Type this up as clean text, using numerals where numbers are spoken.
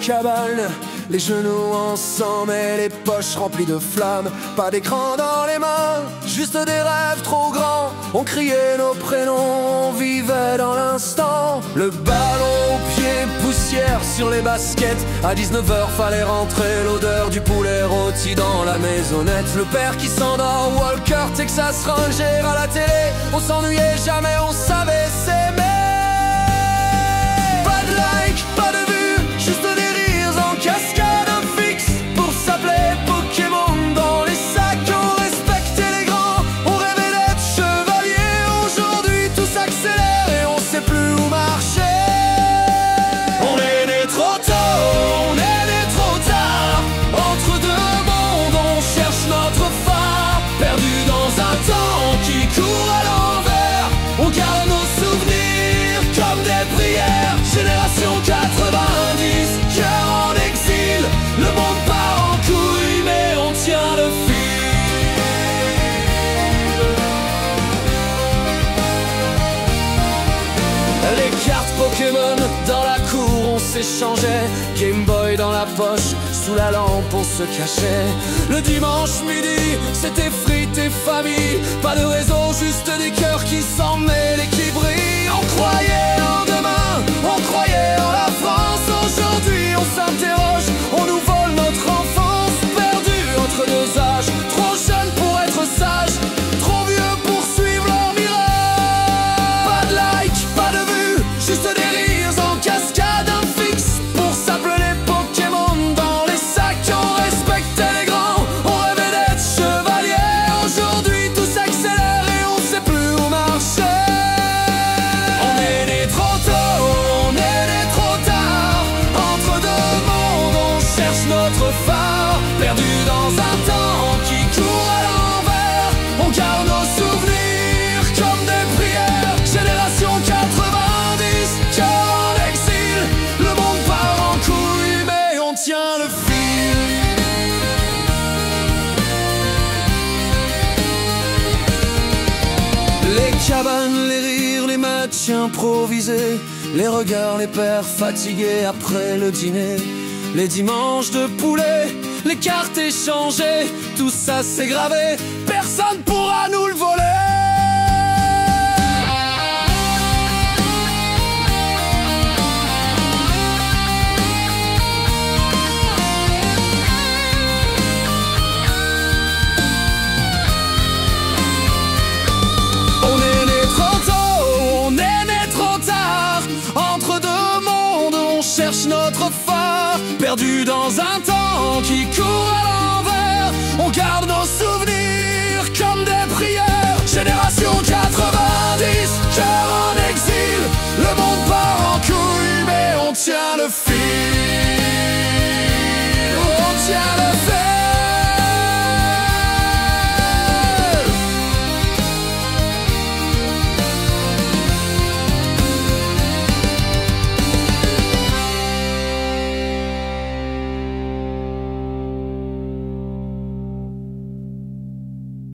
cabane, les genoux ensemble et les poches remplies de flammes. Pas d'écran dans les mains, juste des rêves trop grands. On criait nos prénoms, on vivait dans l'instant. Le ballon au pied, poussière sur les baskets. À 19h fallait rentrer, l'odeur du poulet rôti dans la maisonnette. Le père qui s'endort, Walker, Texas Ranger à la télé. On s'ennuyait jamais, on savait s'aimer. Pas de like, pas de vue, juste des rires en cascade fixe. Pour s'appeler Pokémon dans les sacs, on respectait les grands. On rêvait d'être chevalier. Aujourd'hui tout s'accélère et on sait plus où marcher. On est né trop tôt, on est né trop tard. Entre deux mondes on cherche notre phare. Perdu dans un temps qui court à l'envers. On garde nos souvenirs comme des prières. Génération 90, cœur en exil. Le monde part en couille mais on tient le fil. Les cartes Pokémon dans la cour on s'échangeait. Game Boy dans la poche, sous la lampe on se cachait. Le dimanche midi c'était frites et famille. Pas de réseau, juste des cœurs qui s'en mêlent et qui brillent. On croyait en demain, on croyait en la France. Aujourd'hui on s'interroge, on nous vole notre enfance. Perdu entre deux âges, trop jeune pour être sage, trop vieux pour suivre leur mirage. Pas de like, pas de vue, juste des rires en cascade fixe. Pour s'appeler Pokémon dans les sacs, on respectait les grands. On rêvait d'être chevalier. Aujourd'hui tout s'accélère et on sait plus où marcher. On est né trop tôt, on est né trop tard. Entre deux mondes on cherche notre phare. Perdu dans un temps qui court à l'envers. On garde nos souvenirs comme des prières. Génération 90, cœur en exil. Le monde part en couille mais on tient le fil. Les cabanes, les rires, les matchs improvisés. Les regards, les pères fatigués après le dîner. Les dimanches de poulet, les cartes échangées. Tout ça c'est gravé, personne pourra nous le voler. On est né trop tôt, on est né trop tard. Entre deux mondes on cherche notre phare. Perdu dans un temps qui court à l'envers. On garde nos souvenirs